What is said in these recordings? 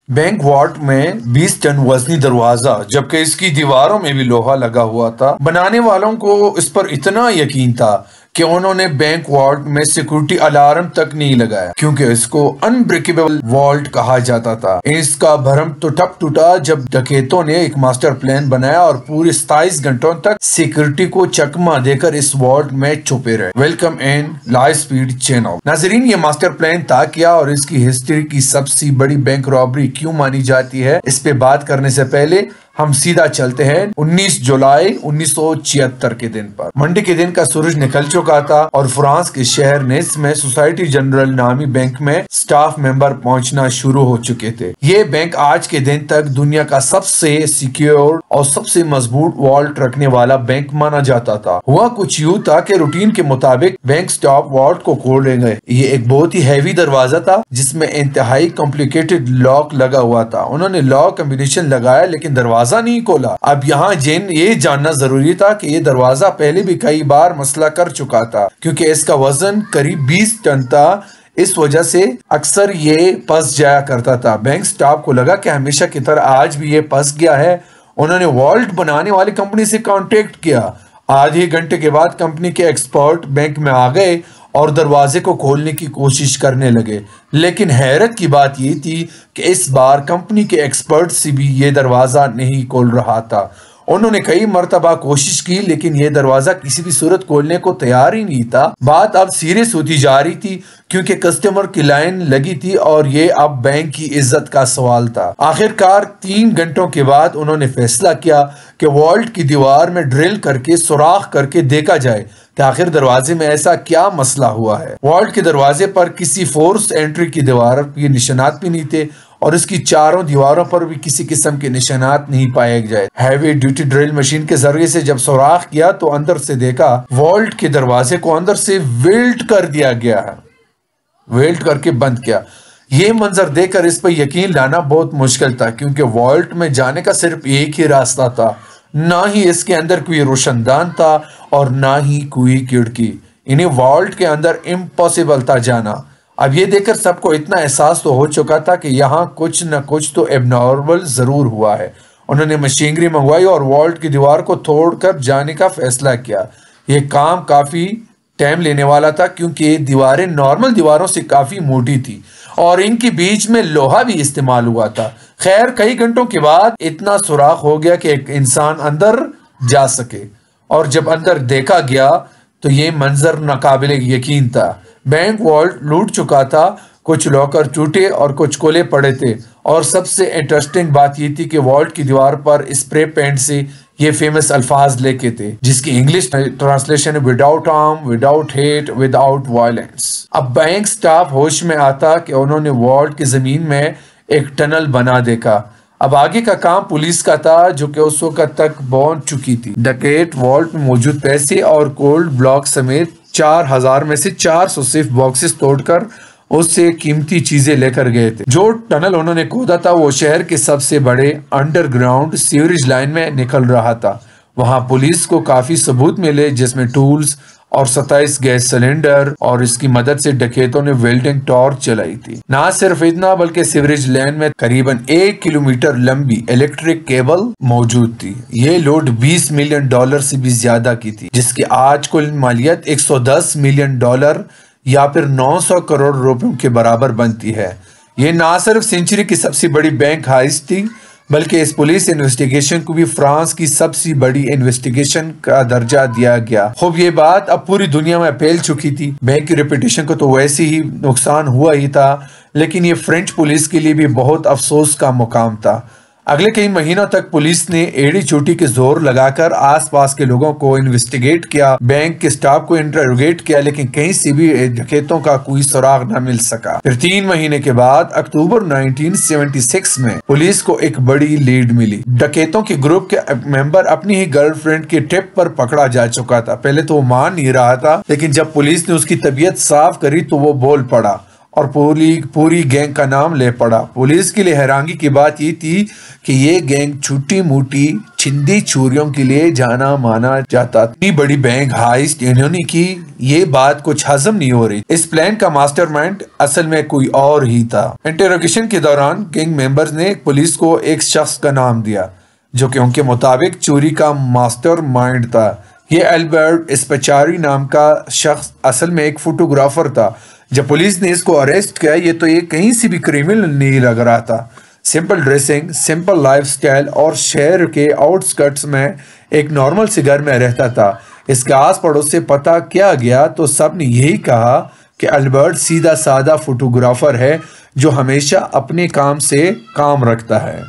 Bank what میں 20 ton وزنی دروازہ، جبکہ اس کی دیواروں میں بھی لوہا لگا ہوا تھا۔ بنانے والوں کو اس پر اتنا یقین تھا کہ انہوں نے بینک والٹ میں سیکورٹی الارم تک نہیں لگایا، کیونکہ اس کو انبریکیبل والٹ کہا جاتا تھا۔ اس کا بھرم تو تب ٹوٹا جب ڈکیتوں نے ایک ماسٹر پلان بنایا اور پورے 27 گھنٹوں تک سیکورٹی کو چکمہ دے کر اس والٹ میں چھپے رہے۔ Welcome in life speed channel. ناظرین، یہ ماسٹر پلان تھا کیا اور اس کی ہسٹری کی سب سے بڑی بینک رابری کیوں مانی جاتی ہے؟ اس پہ بات کرنے سے پہلے ہم سیدھا چلتے ہیں 19 جولائی 1976 کے دن پر۔ منڈے کے دن کا سورج نکل چکا تھا اور فرانس کے شہر نیس میں سوسائٹی جنرل نامی بینک میں سٹاف ممبر پہنچنا شروع ہو چکے تھے۔ یہ بینک آج کے دن تک دنیا کا سب سے سیکیور اور سب سے مضبوط والٹ رکھنے والا بینک مانا جاتا تھا۔ ہوا کچھ یوں تھا کہ روٹین کے مطابق بینک سٹاف والٹ کو کھولے گئے۔ یہ ایک بہت ہی ہیوی دروازہ تھا جس میں انتہائی کمپلیکیٹڈ لاک لگا ہوا تھا۔ انہوں نے لاک کمبینیشن لگایا لیکن دروازہ نہیں کھولا۔ اب یہاں یہ جاننا ضروری تھا کہ یہ دروازہ پہلے بھی کئی بار مسئلہ کر چکا تھا، کیونکہ اس کا وزن قریب 20 ٹن تھا۔ اس وجہ سے اکثر یہ پھنس جایا کرتا تھا۔ بینک سٹاف کو لگا کہ ہمیشہ کی طرح آج بھی یہ پھنس گیا ہے۔ انہوں نے والٹ بنانے والی کمپنی سے کانٹیکٹ کیا۔ آدھے گھنٹے کے بعد کمپنی کے ایکسپرٹ بینک میں آ گئے اور دروازے کو کھولنے کی کوشش کرنے لگے، لیکن حیرت کی بات یہ تھی کہ اس بار کمپنی کے ایکسپرٹ سے بھی یہ دروازہ نہیں کھول رہا تھا۔ انہوں نے کئی مرتبہ کوشش کی لیکن یہ دروازہ کسی بھی صورت کھولنے کو تیار ہی نہیں تھا۔ بات اب سیریس ہوتی جا رہی تھی کیونکہ کسٹمر کی لائن لگی تھی اور یہ اب بینک کی عزت کا سوال تھا۔ آخر کار 3 گھنٹوں کے بعد انہوں نے فیصلہ کیا کہ والٹ کی دیوار میں ڈرل کر کے سوراخ کر کے دیکھا جائے کہ آخر دروازے میں ایسا کیا مسئلہ ہوا ہے۔ والٹ کے دروازے پر کسی فورس انٹری کی دیوار کے نشانات بھی نہیں تھے اور اس کی چاروں دیواروں پر بھی کسی قسم کے نشانات نہیں پائے گئے۔ ہیوی ڈیوٹی ڈرل مشین کے ذریعے سے جب سوراخ کیا تو اندر سے دیکھا والٹ کے دروازے کو اندر سے ویلڈ کر دیا گیا ہے، ویلڈ کر کے بند کیا۔ یہ منظر دیکھ کر اس پر یقین لانا بہت مشکل تھا کیونکہ والٹ میں جانے کا صرف ایک ہی راستہ تھا، نہ ہی اس کے اندر کوئی روشن دان تھا اور نہ ہی کوئی کھڑکی۔ انہیں والٹ کے اندر امپاسبل تھا جانا۔ اب یہ دیکھ کر سب کو اتنا احساس تو ہو چکا تھا کہ یہاں کچھ نہ کچھ تو اب نارمل ضرور ہوا ہے۔ انہوں نے مشینری منگوائی اور والٹ کی دیوار کو توڑ کر جانے کا فیصلہ کیا۔ یہ کام کافی ٹائم لینے والا تھا کیونکہ دیواریں نارمل دیواروں سے کافی موٹی تھی اور ان کے بیچ میں لوہا بھی استعمال ہوا تھا۔ خیر کئی گھنٹوں کے بعد اتنا سوراخ ہو گیا کہ ایک انسان اندر جا سکے، اور جب اندر دیکھا گیا تو یہ منظر ناقابل یقین تھا۔ بینک والٹ لوٹ چکا تھا، کچھ لاکر ٹوٹے اور کچھ کھلے پڑے تھے، اور سب سے انٹرسٹنگ بات یہ تھی کہ والٹ کی دیوار پر اسپرے پینٹ سے یہ فیمس الفاظ لکھے تھے جس کی انگلش ٹرانسلیشن ہے without harm, without hate, without violence. اب بینک سٹاف ہوش میں آتا کہ انہوں نے والٹ کی زمین میں ایک ٹنل بنا دیکھا۔ اب آگے کا کام پولیس کا تھا جو کہ اس وقت تک پہنچ چکی تھی۔ ڈکیت والٹ میں موجود پیسے اور گولڈ بلاک سمیت 4000 میں سے 400 صرف باکسز توڑ کر اس سے قیمتی چیزیں لے کر گئے تھے۔ جو ٹنل انہوں نے کھودا تھا وہ شہر کے سب سے بڑے انڈر گراؤنڈ سیوریج لائن میں نکل رہا تھا۔ وہاں پولیس کو کافی ثبوت ملے جس میں ٹولز اور 27 گیس سلنڈر، اور اس کی مدد سے ڈکیتوں نے ویلڈنگ ٹارچ چلائی تھی۔ نہ صرف اتنا بلکہ سیوریج لائن میں قریباً 1 کلومیٹر لمبی الیکٹرک کیبل موجود تھی۔ یہ لوڈ $20 ملین سے بھی زیادہ کی تھی جس کی آج کل مالیت $110 ملین یا پھر 900 کروڑ روپیوں کے برابر بنتی ہے۔ یہ نہ صرف سینچری کی سب سے بڑی بینک ہائسٹ تھی بلکہ اس پولیس انویسٹیگیشن کو بھی فرانس کی سب سے بڑی انویسٹیگیشن کا درجہ دیا گیا۔ خوب یہ بات اب پوری دنیا میں پھیل چکی تھی۔ بینک کی ریپوٹیشن کو تو ویسے ہی نقصان ہوا ہی تھا، لیکن یہ فرینچ پولیس کے لیے بھی بہت افسوس کا مقام تھا۔ اگلے کئی مہینوں تک پولیس نے ایڑی چوٹی کے زور لگا کر آس پاس کے لوگوں کو انویسٹیگیٹ کیا، بینک کے سٹاف کو انٹروگیٹ کیا، لیکن کہیں سے بھی ڈکیتوں کا کوئی سراغ نہ مل سکا۔ پھر 3 مہینے کے بعد اکتوبر 1976 میں پولیس کو ایک بڑی لیڈ ملی۔ ڈکیتوں کے گروپ کے ممبر اپنی ہی گرل فرینڈ کے ٹپ پر پکڑا جا چکا تھا۔ پہلے تو وہ مان نہیں رہا تھا، لیکن جب پولیس نے اس کی طبیعت صاف کری تو وہ بول پڑا اور پوری گینگ کا نام لے پڑا۔ پولیس کے لیے حیرانگی کی بات یہ تھی کہ یہ گینگ چھوٹی موٹی چھندی چوریوں کے لیے جانا مانا جاتا تھا۔ اتنی بڑی بینک ہائسٹ انہوں نے کی، یہ بات کچھ ہضم نہیں ہو رہی۔ اس پلان کا ماسٹر مائنڈ اصل میں کوئی اور ہی تھا۔ انٹروگیشن کے دوران گینگ ممبرز نے پولیس کو ایک شخص کا نام دیا جو کہ ان کے مطابق چوری کا ماسٹر مائنڈ تھا۔ یہ البرٹ اسپچاری نام کا شخص اصل میں ایک فوٹوگرافر تھا۔ جب پولیس نے اس کو اریسٹ کیا یہ تو یہ کہیں سے بھی کریمنل نہیں لگ رہا تھا۔ Simple dressing, simple life style اور شہر کے آؤٹ سکرٹس میں ایک نارمل سے گھر میں رہتا تھا۔ اس کے آس پڑوس سے پتہ کیا گیا تو سب نے یہی کہا کہ البرٹ سیدھا سادہ فوٹوگرافر ہے جو ہمیشہ اپنے کام سے کام رکھتا ہے۔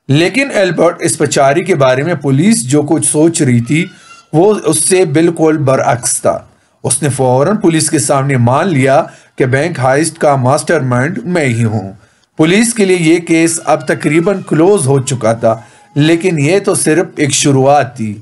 لیکن البرٹ اسپچاری کے بارے میں پولیس جو کچھ سوچ رہی تھی وہ اس سے بالکل برعکس تھا۔ اس نے فوراً پولیس کے سامنے مان لیا کہ بینک ہائسٹ کا ماسٹر مائنڈ میں ہی ہوں۔ پولیس کے لیے یہ کیس اب تقریباً کلوز ہو چکا تھا، لیکن یہ تو صرف ایک شروعات تھی۔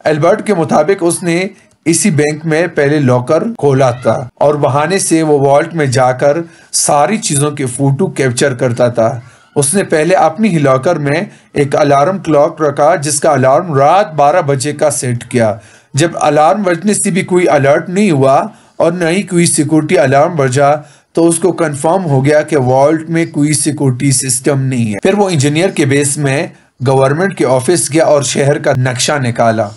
البرٹ کے مطابق اس نے اسی بینک میں پہلے لاکر کھولا تھا اور بہانے سے وہ والٹ میں جا کر ساری چیزوں کے فوٹو کیپچر کرتا تھا۔ اس نے پہلے اپنی ہی لاکر میں ایک الارم کلاک رکھا جس کا الارم رات 12 بجے کا سیٹ کیا۔ جب الارم بجنے سے بھی کوئی الرٹ نہیں ہوا اور نہ ہی کوئی سیکورٹی الارم بجا تو اس کو کنفرم ہو گیا کہ والٹ میں کوئی سیکورٹی سسٹم نہیں ہے۔ پھر وہ انجینئر کے بیس میں گورنمنٹ کے آفس گیا اور شہر کا نقشہ نکالا۔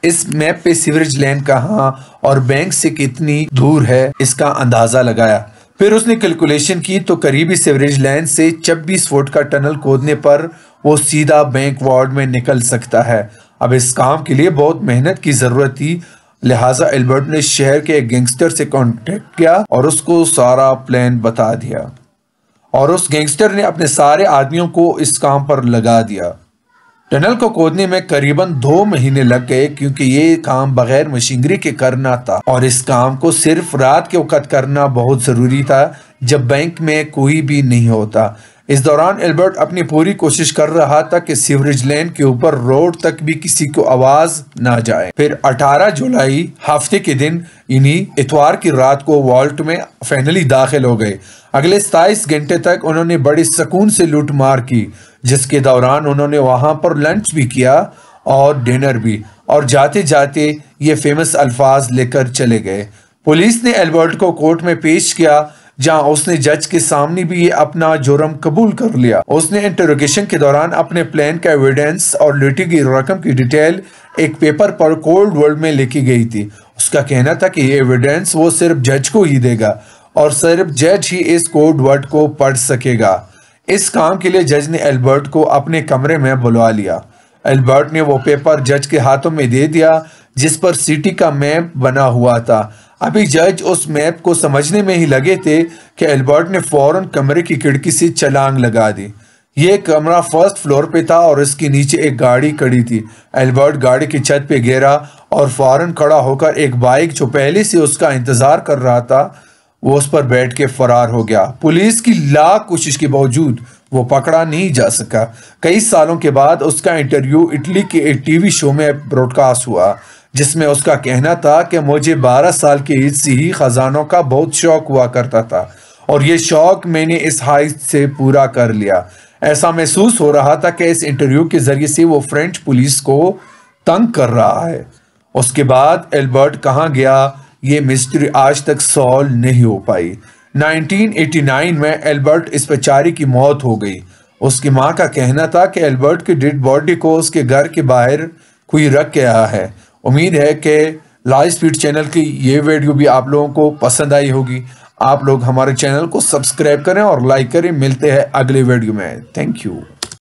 اس میپ پہ سیوریج لین کہاں اور بینک سے کتنی دور ہے اس کا اندازہ لگایا۔ پھر اس نے کیلکولیشن کی تو قریبی سیوریج لین سے 26 فٹ کا ٹنل کھودنے پر وہ سیدھا بینک وارڈ میں نکل سکتا ہے۔ اب اس کام کے لیے بہت محنت کی ضرورت تھی، لہٰذا البرٹ نے شہر کے ایک گینگسٹر سے کانٹیکٹ کیا اور اس کو سارا پلان بتا دیا، اور اس گینگسٹر نے اپنے سارے آدمیوں کو اس کام پر لگا دیا۔ ٹنل کو کھودنے میں قریباً 2 مہینے لگ گئے کیونکہ یہ کام بغیر مشینری کے کرنا تھا، اور اس کام کو صرف رات کے وقت کرنا بہت ضروری تھا جب بینک میں کوئی بھی نہیں ہوتا۔ اس دوران البرٹ اپنی پوری کوشش کر رہا تھا کہ سیوریج لین کے اوپر روڈ تک بھی کسی کو آواز نہ جائے۔ پھر 18 جولائی ہفتے کے دن یعنی اتوار کی رات کو والٹ میں فائنلی داخل ہو گئے۔ اگلے 27 گھنٹے تک انہوں نے بڑے سکون سے لوٹ مار کی، جس کے دوران انہوں نے وہاں پر لنچ بھی کیا اور ڈنر بھی، اور جاتے جاتے یہ فیمس الفاظ لے کر چلے گئے۔ پولیس نے البرٹ کو کورٹ میں پیش کیا جہاں اس نے جج کے سامنے بھی یہ اپنا جرم قبول کر لیا۔ اس نے انٹروگیشن کے دوران اپنے پلان کا ایویڈنس اور لوٹی گئی رقم کی ڈیٹیل ایک پیپر پر کولڈ ورڈ میں لکھی گئی تھی۔ اس کا کہنا تھا کہ یہ ایویڈنس وہ صرف جج کو ہی دے گا اور صرف جج ہی اس کوڈ ورڈ کو پڑھ سکے گا۔ اس کام کے لیے جج نے البرٹ کو اپنے کمرے میں بلوا لیا۔ البرٹ نے وہ پیپر جج کے ہاتھوں میں دے دیا جس پر سٹی کا میپ بنا ہوا تھا۔ ابھی جج اس میپ کو سمجھنے میں ہی لگے تھے کہ البرٹ نے فوراً کمرے کی کھڑکی سے چھلانگ لگا دی۔ یہ کمرہ فرسٹ فلور پہ تھا اور اس کے نیچے ایک گاڑی کھڑی تھی۔ البرٹ گاڑی کی چھت پہ گرا اور فوراً کھڑا ہو کر ایک بائک جو پہلے سے اس کا انتظار کر رہا تھا وہ اس پر بیٹھ کے فرار ہو گیا۔ پولیس کی لاکھ کوشش کے باوجود وہ پکڑا نہیں جا سکا۔ کئی سالوں کے بعد اس کا انٹرویو اٹلی کے ایک ٹی وی شو میں براڈ کاسٹ ہوا جس میں اس کا کہنا تھا کہ مجھے 12 سال کی ایج سے ہی خزانوں کا بہت شوق ہوا کرتا تھا اور یہ شوق میں نے اس ہائٹ سے پورا کر لیا۔ ایسا محسوس ہو رہا تھا کہ اس انٹرویو کے ذریعے سے وہ فرینچ پولیس کو تنگ کر رہا ہے۔ اس کے بعد البرٹ کہاں گیا یہ مسٹری آج تک سالو نہیں ہو پائی۔ 1989 میں البرٹ اسپچاری کی موت ہو گئی۔ اس کی ماں کا کہنا تھا کہ البرٹ کی ڈیڈ باڈی کو اس کے گھر کے باہر کوئی رکھ کے آیا ہے۔ امید ہے کہ لائف سپیڈ چینل کی یہ ویڈیو بھی آپ لوگوں کو پسند آئی ہوگی۔ آپ لوگ ہمارے چینل کو سبسکرائب کریں اور لائک کریں۔ ملتے ہیں اگلے ویڈیو میں۔ Thank you.